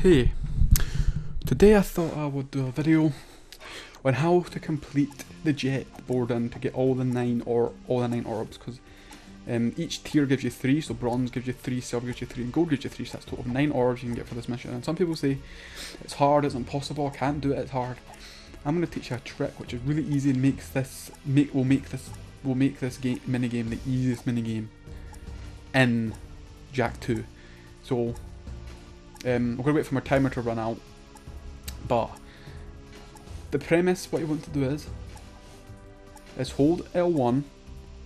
Hey, today I thought I would do a video on how to complete the jet boarding to get all the nine orbs, because each tier gives you 3, so bronze gives you 3, silver gives you 3, and gold gives you 3, so that's a total of 9 orbs you can get for this mission. And some people say it's hard, it's impossible, I can't do it, it's hard. I'm going to teach you a trick which is really easy and will make this minigame the easiest minigame in Jak 2. So we're going to wait for my timer to run out, but the premise, what you want to do is hold L1,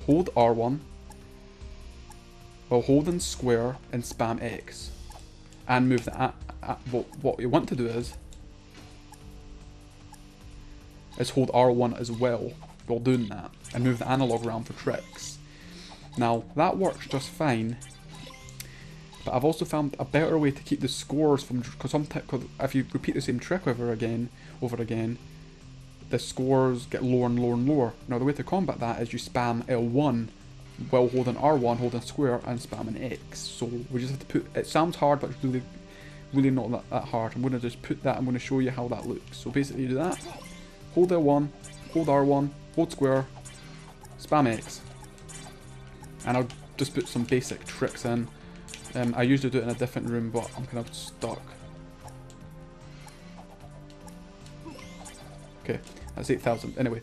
hold R1, while holding square and spam X, and move the what you want to do is hold R1 as well while doing that, and move the analog around for tricks. Now that works just fine, but I've also found a better way to keep the scores from, because if you repeat the same trick over again, the scores get lower and lower and lower. Now the way to combat that is you spam L1 while holding R1, holding square, and spamming X. So we just have to put, it sounds hard, but it's really not that hard. I'm going to just put that, I'm going to show you how that looks. So basically you do that, hold L1, hold R1, hold square, spam X. And I'll just put some basic tricks in. I usually do it in a different room, but I'm kind of stuck. Okay, that's 8,000. Anyway,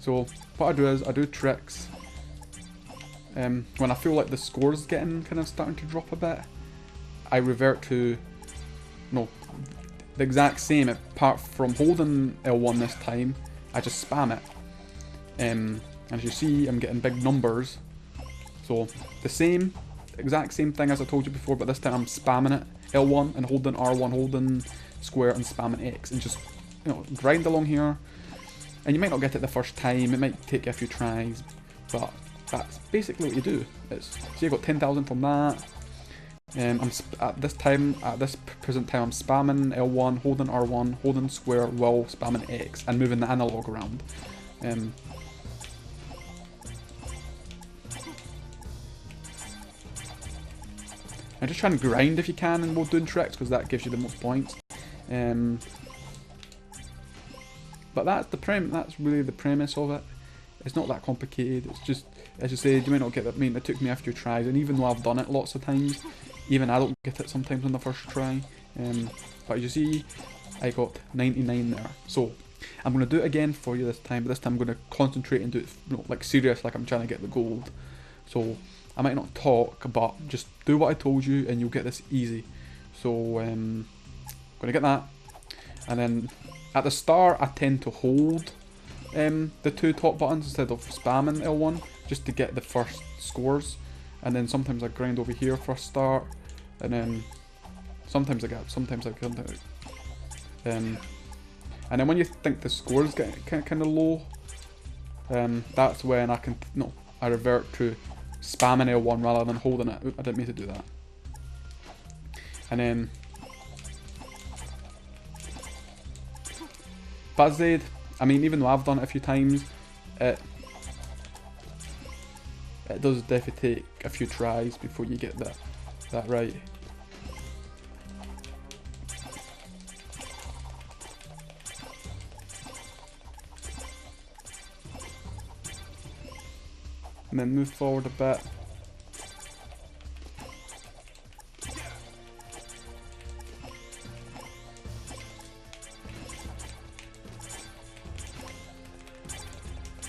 so what I do is I do tricks. When I feel like the score's getting kind of starting to drop a bit, I revert to the exact same, apart from holding L1 this time. I just spam it, and as you see, I'm getting big numbers. So the exact same thing as I told you before, but this time I'm spamming it, L1 and holding R1, holding square and spamming X, and just grind along here. And you might not get it the first time, it might take you a few tries, but that's basically what you do. So you got 10,000 from that. At this present time, I'm spamming L1, holding R1, holding square while spamming X, and moving the analog around. And just try and grind if you can and while doing tricks, because that gives you the most points. But that's really the premise of it. It's not that complicated. It's just, as you said, you might not get that. I mean, it took me a few tries, and even though I've done it lots of times, even I don't get it sometimes on the first try. But as you see, I got 99 there. So I'm going to do it again for you this time, but this time I'm going to concentrate and do it like serious, like I'm trying to get the gold. So I might not talk, but just do what I told you and you'll get this easy. So I'm going to get that, and then at the start I tend to hold the 2 top buttons instead of spamming L1 just to get the first scores, and then sometimes I grind over here for a start, and then sometimes I and then when you think the scores get kind of low, that's when I revert to spamming L1 rather than holding it. I didn't mean to do that. And then Buzzed, I mean, even though I've done it a few times, it does definitely take a few tries before you get that right. And then move forward a bit.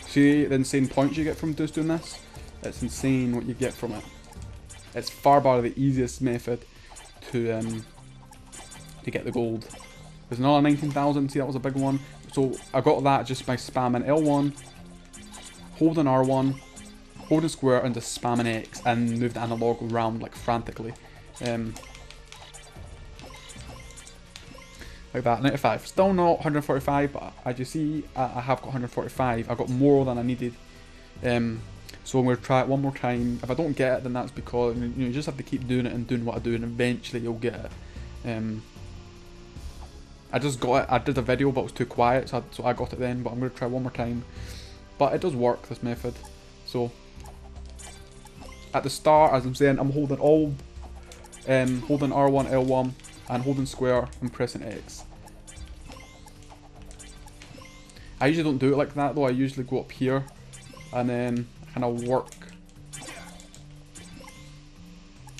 See the insane points you get from just doing this? It's insane what you get from it. It's far better the easiest method to get the gold. There's another 19,000, see that was a big one. So I got that just by spamming L1, holding R1, holding square and just spamming X, and move the analog around like frantically. Like that, 95. Still not 145, but as you see, I have got 145. I got more than I needed. So I'm going to try it one more time. If I don't get it, then that's because you just have to keep doing it and doing what I do, and eventually you'll get it. I just got it. I did a video, but it was too quiet, so I got it then. But I'm going to try one more time. But it does work, this method. So at the start, as I'm saying, I'm holding holding R1, L1, and holding square and pressing X. I usually don't do it like that though. I usually go up here and then kind of work.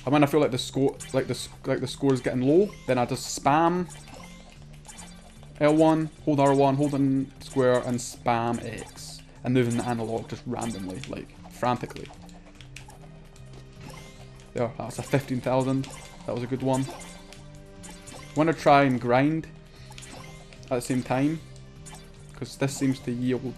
And when I feel like the score, like the score is getting low, then I just spam L1, hold R1, holding square, and spam X, and moving the analog just randomly, like frantically. There, that's a 15,000. That was a good one. I want to try and grind at the same time, because this seems to yield.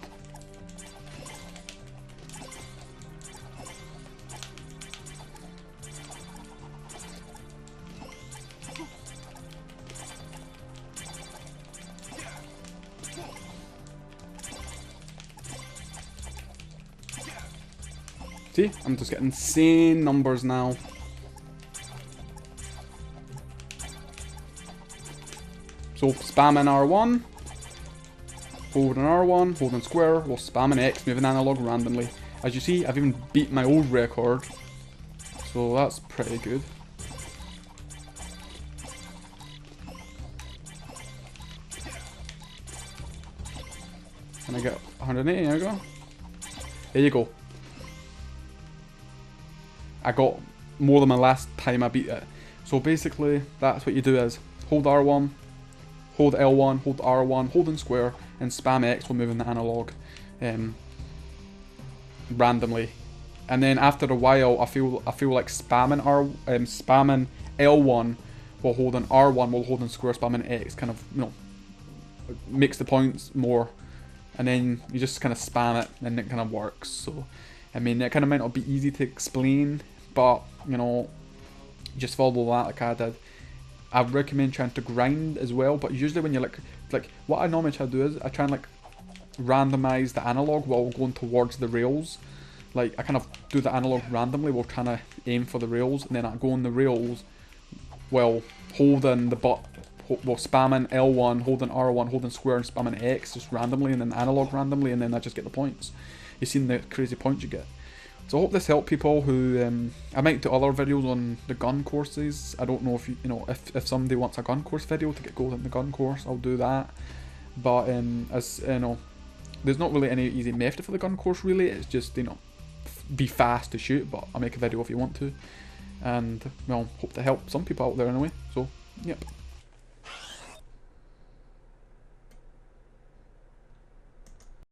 See, I'm just getting insane numbers now. So spamming R1, holding R1, holding square, while spamming X, moving analog randomly. As you see, I've even beat my old record, so that's pretty good. And I get 180, there we go. There you go. I got more than my last time I beat it. So basically, that's what you do is hold R1, hold L1, hold R1, holding square, and spam X while moving the analog randomly. And then after a while, I feel like spamming spamming L1 while holding R1 while holding square, spamming X kind of, you know, makes the points more. And then you just kind of spam it, and it kind of works. So, I mean, it kind of might not be easy to explain, but, you know, just follow that like I did. I recommend trying to grind as well, but usually when you're like what I normally try to do is I try and like randomize the analog while going towards the rails. Like I kind of do the analog randomly while trying to aim for the rails, and then I go on the rails while holding the while spamming L1, holding R1, holding square, and spamming X just randomly, and then analog randomly, and then I just get the points. You've seen the crazy points you get. So I hope this helped people who, I might do other videos on the gun courses. I don't know if you know, if somebody wants a gun course video to get gold in the gun course, I'll do that. But as you know, there's not really any easy method for the gun course really. It's just, you know, be fast to shoot, but I'll make a video if you want to. And, well, hope to help some people out there anyway. So, yep.